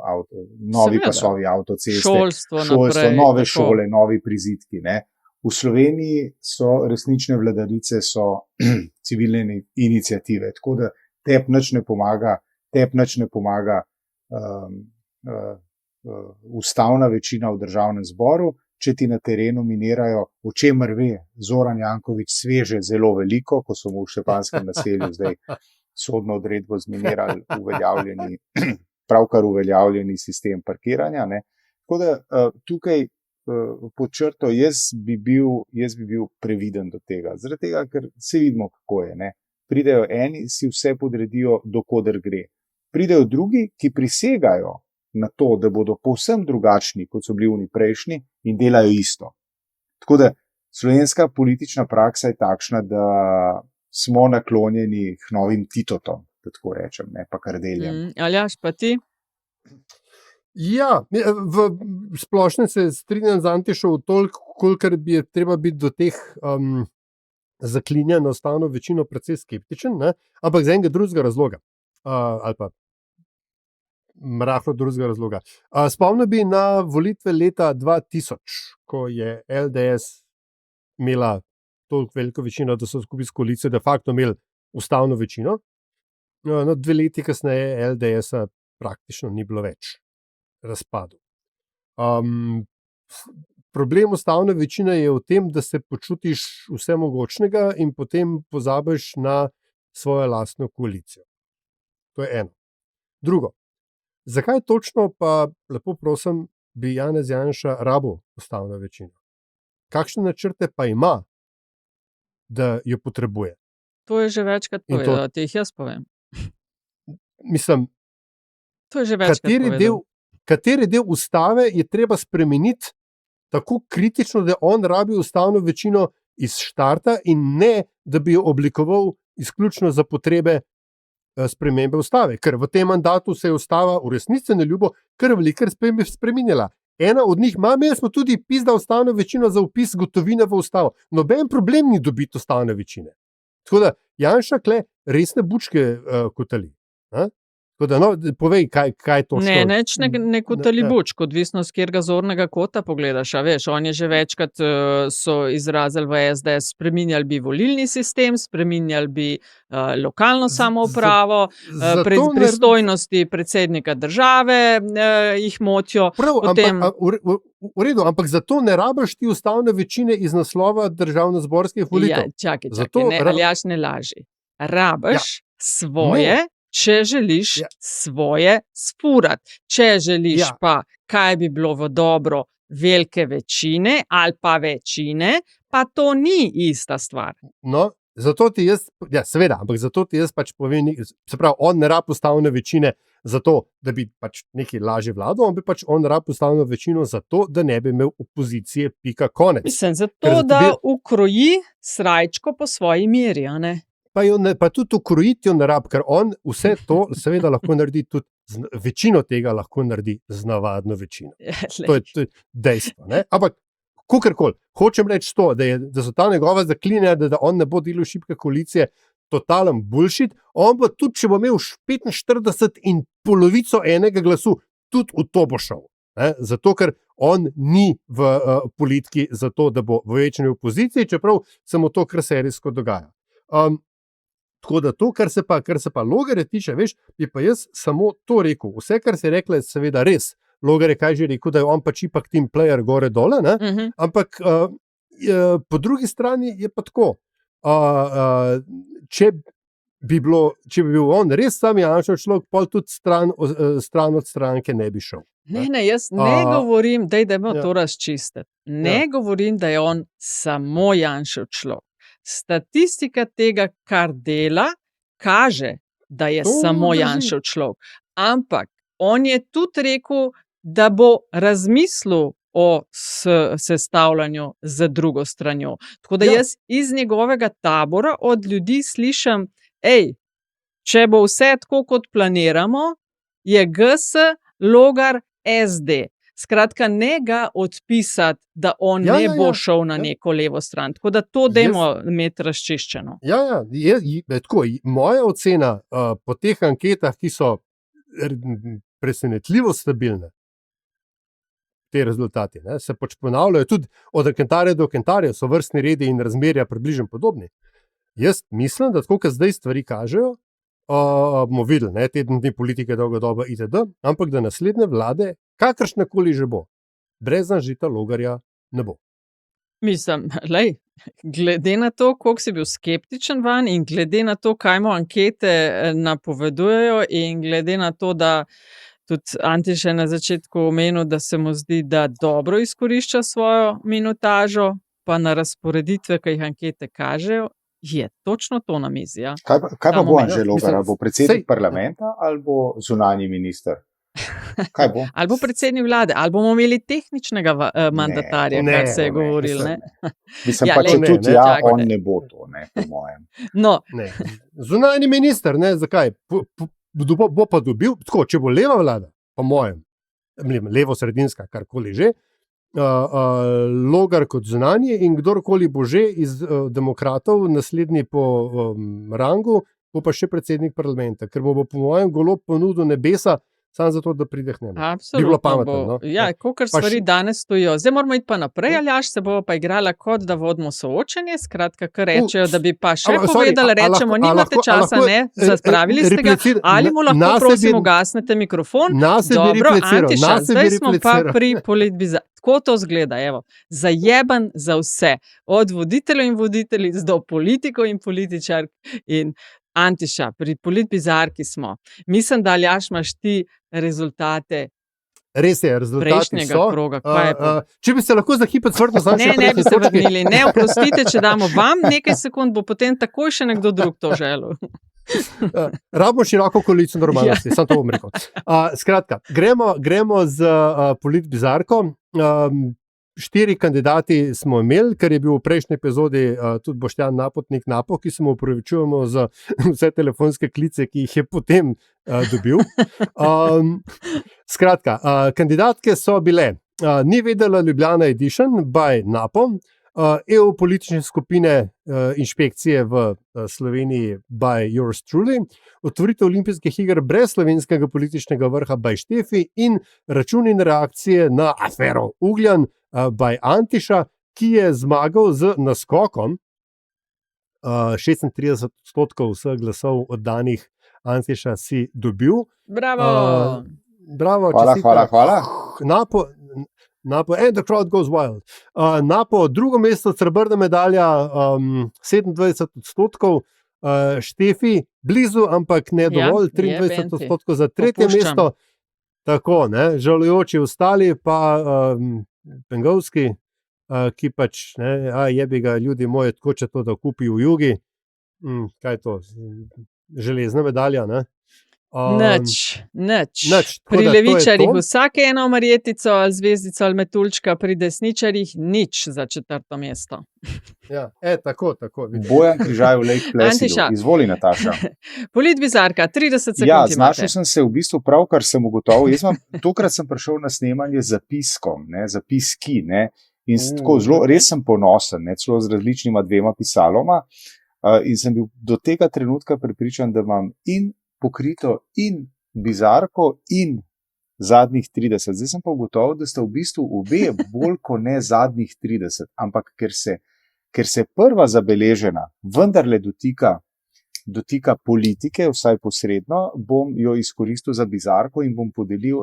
novi pasovi avtoceste, šolstvo naprej, nove šole, novi prizidki. Ne? V Sloveniji so resnične vladarice, so civilne iniciative, tako da tep nič ne pomaga ustavna večina v državnem zboru, če ti na terenu minirajo, o čemer ve Zoran Janković sveže zelo veliko, ko so mu v Štepanskem naselju zdaj sodno odredbo zminirali pravkar uveljavljeni sistem parkiranja. Ne. Tako da tukaj pod črto jaz bi bil previden do tega, zaradi tega, ker se vidimo, kako je. Ne. Pridejo eni, si vse podredijo, dokoder gre. Pridejo drugi, ki prisegajo na to, da bodo povsem drugačni, kot so bili oni prejšnji, in delajo isto. Tako da slovenska politična praksa je takšna, da smo naklonjeni k novim Titotom, da tako rečem, ne pa Kardeljam. Aljaž, pa ti? Ja, v splošnem se strinjam z Antišo toliko, kolikor bi je treba biti do teh zaklinja na ustavno večino precej skeptičen, ne? Ampak z enega drugega razloga. Ali pa rahlo drugega razloga. Spomnil bi na volitve leta 2000, ko je LDS imela toliko veliko večino, da so skupaj s koalicijo de facto imeli ustavno večino. No, 2 leti kasneje LDS-a praktično ni bilo več razpadu. Problem ustavne večine je v tem, da se počutiš vsemogočnega in potem pozabiš na svojo lastno koalicijo. To je eno. Drugo, zakaj točno pa, lepo prosim, bi Janez Janša rabil ustavno večino. Kakšne načrte pa ima, da jo potrebuje? To je že večkrat povedal, ti jih jaz povem. Mislim, to je že večkrat povedal. Kateri del ustave je treba spremeniti tako kritično, da on rabi ustavno večino iz štarta in ne, da bi jo oblikoval izključno za potrebe spremembe ustave. Ker v tem mandatu se je ustava v resnici na ljubo kar veliko spremenila. Ena od njih, imeli smo tudi pizda ustavno večino za vpis gotovine v ustavo. Noben problem ni dobiti ustavne večine. Tako da Janša kle resne bučke kotali. Tako da, povej, kaj to šlo. Ne kotali bučk, odvisno z katerega zornega kota pogledaš. A veš, on je že večkrat so izrazili v SDS, spreminjali bi volilni sistem, spreminjali bi lokalno samoupravo, pristojnosti predsednika države jih motijo. V redu, ampak zato ne rabiš ti ustavne večine iz naslova državnozborskih volitev. Čakaj, Aljaž ne laži. Rabiš svoje, če želiš svoje sfurati. Če želiš pa, kaj bi bilo v dobro velike večine ali pa večine, pa to ni ista stvar. No, zato ti jaz, seveda, ampak zato ti jaz pač povem, se pravi, on ne rabi ustavne večine zato, da bi pač nekaj lažje vladal, on rabi ustavno večino zato, da ne bi imel opozicije, pika, konec. Mislim, zato, da ukroji srajčko po svoji meri, a ne? Pa tudi ukrojiti jo ne rabi, ker on vse to seveda lahko naredi tudi, večino tega lahko naredi z navadno večino. To je dejstvo. Ne? Ampak, kakorkoli, hočem reči to, da so ta njegova zaklinja, da on ne bo delal šibke koalicije, totalen bullshit, on bo tudi, če bo imel 45 in polovico enega glasu, tudi v to bo šel. Ne? Zato, ker on ni v politiki zato, da bo v večni opoziciji, čeprav se mu to kar serijsko dogaja. Tako da to, kar se pa Logarja tiče, veš, bi pa jaz samo to rekel. Vse, kar si rekla, je seveda res. Logar je kaj že rekel, da je on pač ipak team player gore dole, ne? Ampak po drugi strani je pa tako. Če bi bil on res sam Janšev človek, pol tudi stran od stranke ne bi šel. Ne, jaz ne govorim, dajmo to razčistiti. Ne govorim, da je on samo Janšev človek. Statistika tega, kar dela, kaže, da je samo Janšev človek. Ampak on je tudi rekel, da bo razmislil o sestavljanju z drugo stranjo. Tako da jaz iz njegovega tabora od ljudi slišim, če bo vse tako, kot planiramo, je GS Logar SD. Skratka, ne ga odpisati, da on ne bo šel na neko levo stran. Tako da to dajmo imeti razčiščeno. Tako, moja ocena po teh anketah, ki so presenetljivo stabilne, te rezultati, se pač ponavljajo tudi od anketarja do anketarja, so vrstni redi in razmerja približno podobni. Jaz mislim, da tako, kot zdaj stvari kažejo, bomo videli, teden dni politike dolga doba itd., ampak da naslednje vlade, kakršnakoli že bo, brez Anžeta Logarja ne bo. Mislim, glede na to, koliko si bil skeptičen van in glede na to, kaj mu ankete napovedujejo in glede na to, da tudi Antiš je na začetku omenil, da se mu zdi, da dobro izkorišča svojo minutažo, pa na razporeditve, ki jih ankete kažejo, je točno to na mizi. Ja. Kaj pa bo Anže Logar? Bo predsednik parlamenta ali bo zunanji minister? Kaj bo? Ali bo predsednik vlade, ali bomo imeli tehničnega mandatarja, kar se je govoril. Mislim pa, če tudi on ne bo to, po mojem. No. Zunanji minister, zakaj? Bo pa dobil, tako, če bo leva vlada, po mojem, levo-sredinska, karkoli že, Logar kot zunanji in kdorkoli bo že iz demokratov, naslednji po rangu, bo pa še predsednik parlamenta, ker bo po mojem Golob ponudil nebesa, samo zato, da pride k njemu. Absolutno. Bi bilo pametno, no? Ja, kolikor stvari danes stojijo. Zdaj moramo iti pa naprej, Aljaž, se bomo pa igrala kot da vodimo soočenje, skratka, kar rečejo, da bi pa še povedali, rečemo, nimate časa, ne, zaspravili ste ga, ali mu lahko prosim ugasnete mikrofon. Dobro, Antiša, zdaj smo pa pri politbizarki. Tako to zgleda, evo, zajeben za vse, od voditeljev in voditeljic do politikov in političark in Antiša, pri politbizarki smo. Mislim, da Aljaž imaš ti rezultate Res je, rezultati so. Kroga, če bi se lahko za hip odvrnil, ne bi se vrnili. Ne, oprostite, če damo vam nekaj sekund, bo potem takoj še nekdo drug to želel. Rabimo široko koalicijo normalnosti, samo to bom rekel. Skratka, gremo z politbizarko. 4 kandidati smo imeli, ker je bil v prejšnji epizodi tudi Boštjan Napotnik Napo, ki se mu opravičujemo za vse telefonske klice, ki jih je potem dobil. Skratka, kandidatke so bile Ni vedela Ljubljana Edition by Napo, EU politične skupine inšpekcije v Sloveniji by Yours Truly, otvoritev olimpijskih iger brez slovenskega političnega vrha by Štefi in računi in reakcije na afero Ugljan by Antiša, ki je zmagal z naskokom 36% vseh glasov oddanih. Antiša si dobil. Bravo! Bravo, hvala. Napo, and the crowd goes wild. Napo, drugo mesto, srebrna medalja, 27%, Štefi, blizu, ampak ne dovolj, 23% za tretje mesto. Tako, ne, žalujoči ostali, pa Pengovski, ki pač, ne, jebi ga, ljudi moje, tako če to, da kupi v Jugi. Kaj je to? Železna medalja, ne? Nič. Pri levičarjih vsake eno marjetico ali zvezdico ali metuljčka, pri desničarjih nič za 4. mesto. Ja, tako. Bojan Križaj v Lake Placidu. Izvoli, Nataša. Politbizarka, 30 sekund. Ja, znašel sem se v bistvu pravkar sem ugotovil. Tokrat sem prišel na snemanje z zapiskom, zapiski, ne, in tako zelo, res sem ponosen, ne, celo z različnima 2 pisaloma, in sem bil do tega trenutka prepričan, da imam in pokrito in bizarko in zadnjih 30. Zdaj sem pa ugotovil, da sta v bistvu obe bolj kot ne zadnjih 30, ampak ker se prva zabeležena vendarle dotika politike, vsaj posredno, bom jo izkoristil za bizarko in bom podelil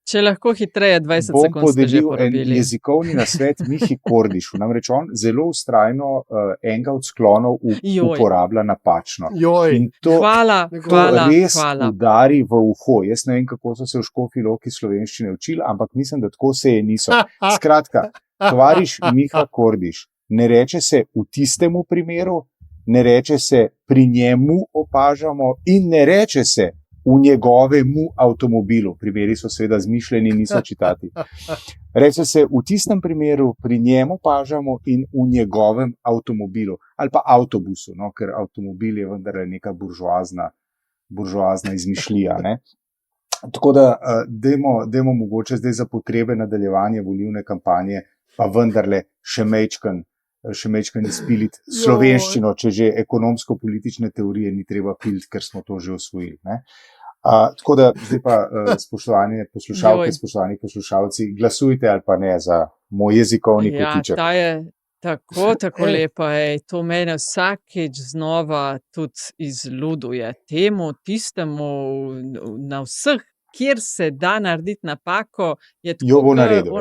Če lahko hitreje, 20 sekund ste že porabili. Bom podelil en jezikovni nasvet Mihi Kordišu. Namreč on zelo vztrajno enega od sklonov uporablja napačno. In to res udari v uho. Jaz ne vem, kako so se v Škofji Loki slovenščine učili, ampak mislim, da tako se je niso. Skratka, tovariš Miha Kordiš, ne reče se v tistemu primeru, ne reče se pri njemu opažamo in ne reče se v njegovemu avtomobilu. Primeri so seveda zmišljeni, niso čitati. Reče se v tistem primeru pri njemu opažamo in v njegovem avtomobilu. Ali pa avtobusu, no, ker avtomobil je vendar neka buržoazna izmišljija. Ne? Tako da dajmo mogoče zdaj za potrebe nadaljevanja volilne kampanje pa vendarle še mečkan izpiliti slovenščino, če že ekonomsko-politične teorije ni treba piliti, ker smo to že osvojili. Ne? Tako da zdaj pa, spoštovani poslušalke, spoštovani poslušalci, glasujte ali pa ne za moj jezikovni kotiček. Ja, ta je tako lepa. To mene vsakič znova tudi izluduje. Tistemu na vseh, kjer se da narediti napako, je tako, jo bo naredil,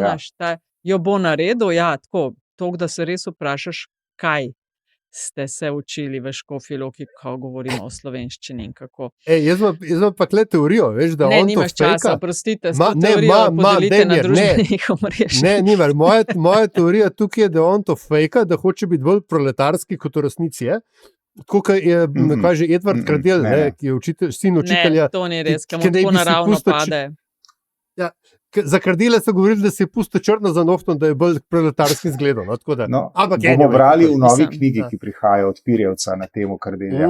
jo bo naredil, ja, tako. To, da se res vprašaš, kaj ste se učili v Škofji Loki, ko govorimo o slovenščini in kako. Jaz imam pa kle teorijo, veš, da on to fejka. Nimaš časa, prostite, s to teorijo podelite na družbenih omrežjih. Ne, nimaš. Moja teorija tukaj je, da on to fejka, da hoče biti bolj proletarski, kot v resnici je. Tako, kot je, kaže Edvard Kradel, ki je sin učitelja. Ne, to ni res, ki mu tako naravno pade. Ja. Za Kardele so govorili, da se je pusto črno za nohtom, da je bolj proletarski zgledal. Bomo brali v novi knjigi, ki prihaja od Pirjevca na temo Kardelja.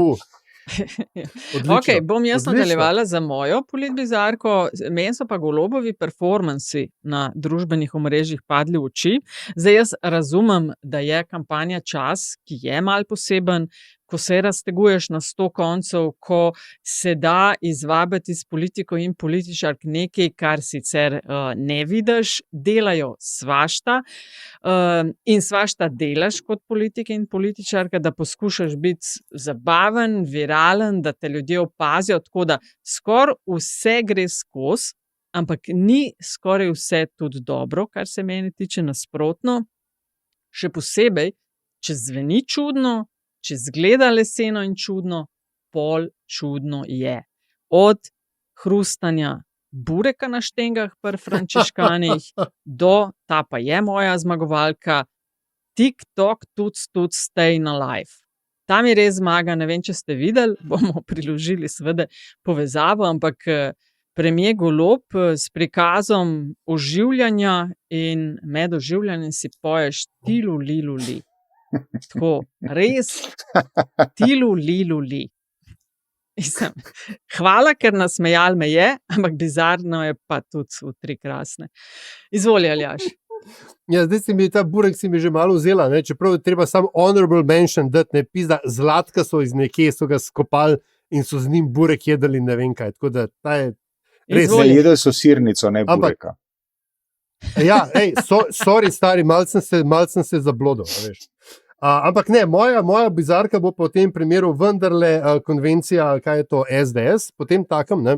Bom jaz nadaljevala za mojo politbizarko. Meni so pa Golobovi performansi na družbenih omrežjih padli v oči. Zdaj jaz razumem, da je kampanja čas, ki je mal poseben, ko se razteguješ na 100 koncev, ko se da izvabiti iz politiko in političark nekaj, kar sicer ne vidiš, delajo svašta in svašta delaš kot politik in političarka, da poskušaš biti zabaven, viralen, da te ljudje opazijo, tako da skoraj vse gre skozi, ampak ni skoraj vse tudi dobro, kar se meni tiče, nasprotno. Še posebej, če zveni čudno, če zgleda leseno in čudno, pol čudno je. Od hrustanja bureka na štengah pri frančiškanih, do ta pa je moja zmagovalka, TikTok tudi staying alive. Tam je res zmaga, ne vem, če ste videli, bomo priložili seveda povezavo, ampak premier Golob s prikazom oživljanja in med oživljanjem si poješ tilu, lilu, li. Tako, res tilu, lilu, li. Hvala, ker nasmejal me je, ampak bizarno je pa tudi v tri krasne. Izvoli, Aljaž. Ja, zdaj si mi ta burek že malo vzela, ne? Čeprav je treba samo honorable mention dati, ne pizda, Zlatka so iz nekje, so ga skopali in so z njim burek jedli, ne vem kaj. Tako da ta je res. Ne, jedli so sirnico, ne bureka. Ja, sorry, stari, mal sem se zablodil, veš. Ampak ne, moja bizarka bo po tem primeru vendarle konvencija, kaj je to, SDS, potem takem, ne,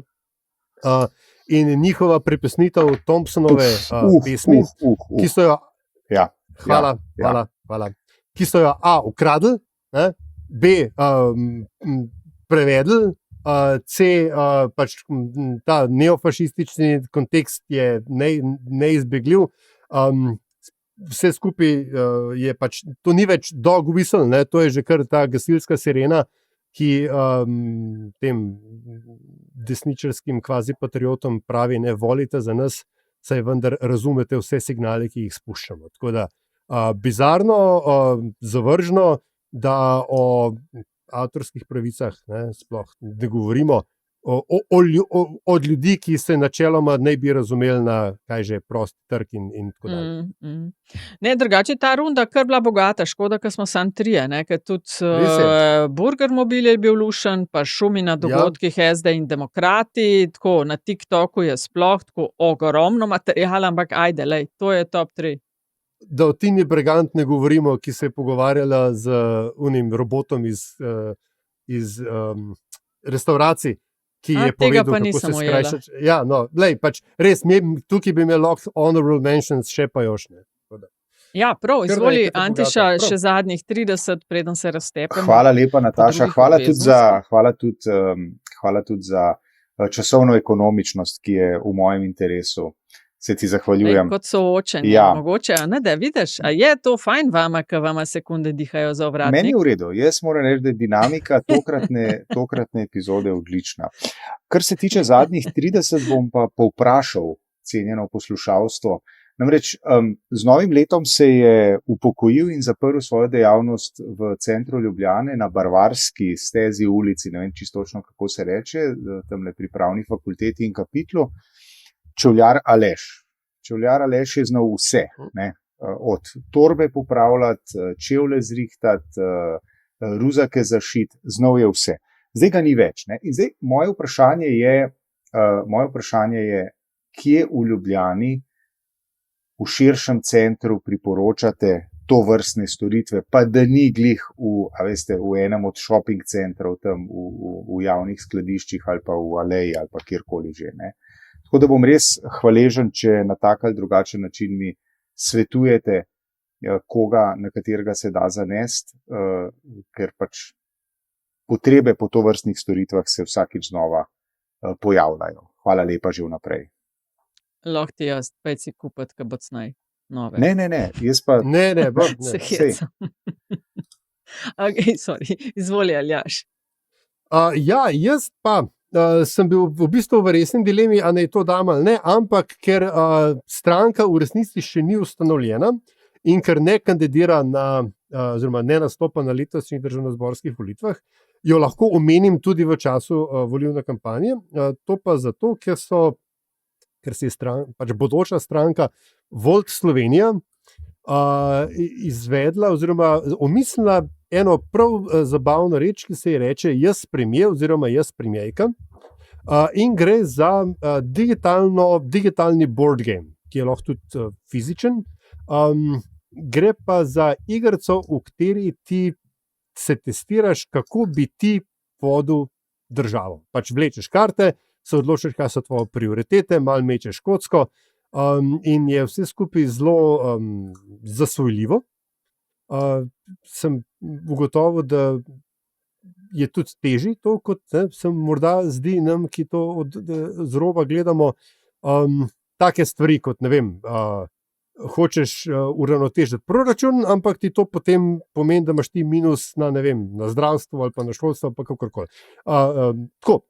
in njihova prepesnitev Thompsonove pesmi, ki so jo, hvala, ki so jo ukradli, ne, B, prevedli, C, pač ta neofašistični kontekst je neizbegljiv, vse skupaj je pač, to ni več dog whistle, ne, to je že kar ta gasilska sirena, ki tem desničarskim kvazi patriotom pravi, ne, volite za nas, saj vendar razumete vse signale, ki jih spuščamo. Tako da bizarno, zavržno, da o avtorskih pravicah, ne, sploh ne govorimo, od ljudi, ki se načeloma ne bi razumeli na kaj že prost trg in tako dalje. Ne, drugače ta runda kar bila bogata, škoda, ker smo sam trije, ne, ker tudi Burger Mobil je bil lušen, pa šumi na dogodkih SD in Demokrati, tako na TikToku je sploh tako ogromno materijala, ampak ajde, lej, to je top 3. Da o Tini Bregant ne govorimo, ki se je pogovarjala z unim robotom iz restauracij, ki je povedal, kako se skrajša. Ja, no, lej, pač res, tukaj bi imel honorable mentions še pa jošne. Ja, prav, izvoli, Antiša, še zadnjih 30, preden se raztepemo. Hvala lepa, Nataša, hvala tudi za časovno ekonomičnost, ki je v mojem interesu. Se ti zahvaljujem. Kot soočenje, mogoče, ne da vidiš, a je to fajn vama, ka vama sekunde dihajo za ovratnik? Meni je v redu, jaz moram reči, da je dinamika tokratne epizode odlična. Kar se tiče zadnjih 30, bom pa povprašal cenjeno poslušalstvo. Namreč z novim letom se je upokojil in zaprl svojo dejavnost v centru Ljubljane na Barvarski stezi ulici, ne vem čisto točno, kako se reče, tamle pri pravni fakulteti in kapitlu, Čevljar Aleš. Čevljar Aleš je znal vse, ne? Od torbe popravljati, čevlje zrihtati, ruzake zašiti, znal je vse. Zdaj ga ni več. Ne? In zdaj moje vprašanje je, kje v Ljubljani v širšem centru priporočate to vrstne storitve, pa da ni glih v enem od shopping centrov tam v javnih skladiščih ali pa v aleji ali pa kjerkoli že, ne. Tako da bom res hvaležen, če na tak ali drugačen način mi svetujete, koga, na katerega se da zanesti, ker pač potrebe po tovrstnih storitvah se vsakič znova pojavljajo. Hvala lepa že vnaprej. Lahko ti jaz, pej si kupiti, kaj bo cnaj nove. Ne, jaz pa... Ne. Se hecam. Ok, sorry, izvoli, Aljaž. Ja, jaz pa sem bil v bistvu v resni dilemi, a naj to dam ali ne, ampak ker stranka v resnici še ni ustanovljena in ker ne kandidira oziroma ne nastopa na letošnjih državnozborskih volitvah, jo lahko omenim tudi v času volilne kampanje. To pa zato, ker se je pač bodoča stranka Volt Slovenija izvedla oziroma omislila eno prav zabavno reč, ki se ji reče jaz premier oziroma jaz premierka, in gre za digitalni board game, ki je lahko tudi fizičen. Gre pa za igrico, v kateri ti se testiraš, kako bi ti vodil državo. Pač vlečeš karte, se odločiš, kaj so tvoje prioritete, malo mečeš kocko, in je vse skupaj zelo zasvojljivo. Sem ugotovil, da je tudi težji to, kot se morda zdi nam, ki to z roba gledamo. Take stvari, kot ne vem, hočeš uravnotežiti proračun, ampak ti to potem pomeni, da imaš ti minus na, ne vem, na zdravstvo ali pa na šolstvo, pa kakorkoli. Tako,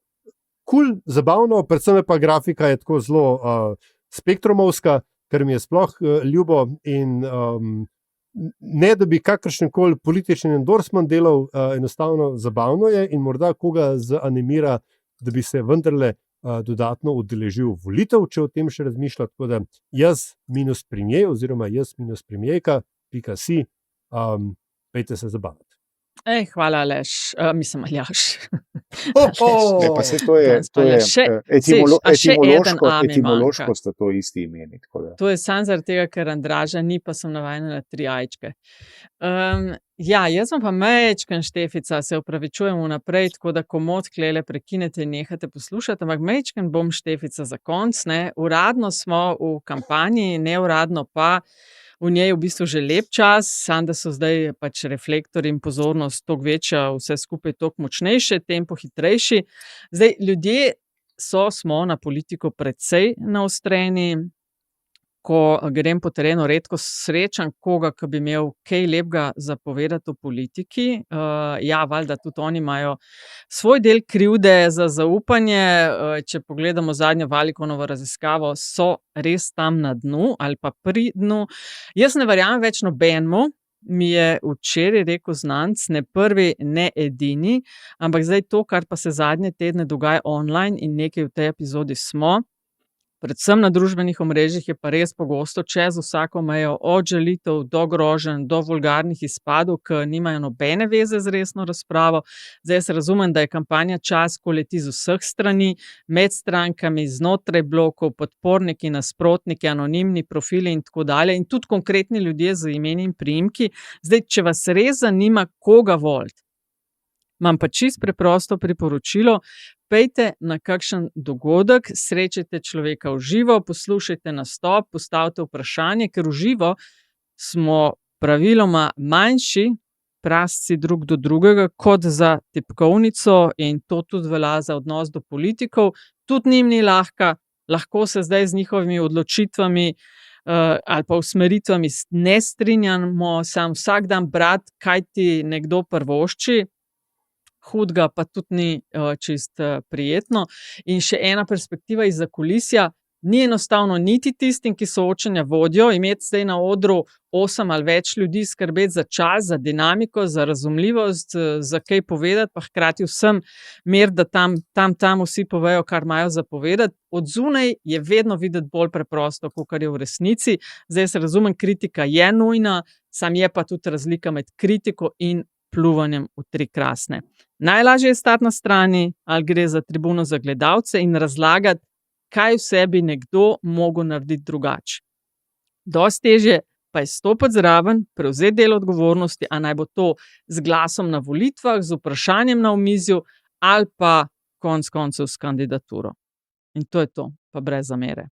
kul, zabavno, predvsem pa grafika je tako zelo spektrumovska, kar mi je sploh ljubo in ne, da bi kakršenkoli politični endorsement delal, enostavno zabavno je in morda koga zanimira, da bi se vendarle dodatno udeležil volitev, če o tem še razmišlja. Tako da jaz minus premier oziroma jaz minus premierka.si, pejte se zabavati. Hvala, Aleš. Mislim, Aljaž. Pa se to je etimološko sta to isti imeni. To je samo zaradi tega, ker Andraža ni, pa sem navajena na 3 ajčke. Jaz sem pa mečken Štefica, se opravičujem vnaprej, tako da komot klele prekinete in nehate poslušati, ampak mečken bom Štefica za konc, ne. Uradno smo v kampanji, neuradno pa v njej v bistvu že lep čas, samo da so zdaj pač reflektorji in pozornost toliko večja, vse skupaj toliko močnejše, tempo hitrejši. Zdaj, ljudje smo na politiko precej naostreni. Ko grem po terenu, redko srečam koga, ki bi imel kaj lepega za povedati o politiki. Valjda tudi oni imajo svoj del krivde za zaupanje. Če pogledamo zadnjo Valikonovo raziskavo, so res tam na dnu ali pa pri dnu. Jaz ne verjamem več nobenemu, mi je včeraj rekel znanec, ne prvi, ne edini, ampak zdaj to, kar pa se zadnje tedne dogaja online in nekaj v tej epizodi smo, predvsem na družbenih omrežjih je pa res pogosto čez vsako mejo, od žalitev do groženj, do vulgarnih izpadov, ki nimajo nobene veze z resno razpravo. Zdaj jaz razumem, da je kampanja čas, ko leti z vseh strani, med strankami, znotraj blokov, podporniki, nasprotniki, anonimni profili in tako dalje, in tudi konkretni ljudje z imeni in priimki. Zdaj, če vas res zanima, koga voliti, imam pa čisto preprosto priporočilo. Pejte na kakšen dogodek, srečajte človeka v živo, poslušajte nastop, postavite vprašanje, ker v živo smo praviloma manjši prasci drug do drugega kot za tipkovnico in to tudi velja za odnos do politikov. Tudi njim ni lahko se zdaj z njihovimi odločitvami ali pa usmeritvami ne strinjamo, sam vsak dan brati, kaj ti nekdo prvošči, hudega pa tudi ni čist prijetno. In še ena perspektiva iz zakulisja, ni enostavno niti tistim, ki soočenja vodijo, imeti zdaj na odru 8 ali več ljudi, skrbeti za čas, za dinamiko, za razumljivost, za kaj povedati, pa hkrati vsem mer, da tam vsi povejo, kar imajo za povedati. Od zunaj je vedno videti bolj preprosto, kakor je v resnici. Zdaj se razumem, kritika je nujna, sam je pa tudi razlika med kritiko in pljuvanjem v 3 krasne. Najlažje je stati na strani, ali gre za tribuno za gledalce in razlagati, kaj vse bi nekdo mogel narediti drugače. Dosti težje pa je stopiti zraven, prevzeti del odgovornosti, a naj bo to z glasom na volitvah, z vprašanjem na omizju ali pa konec koncev s kandidaturo. In to je to, pa brez zamere.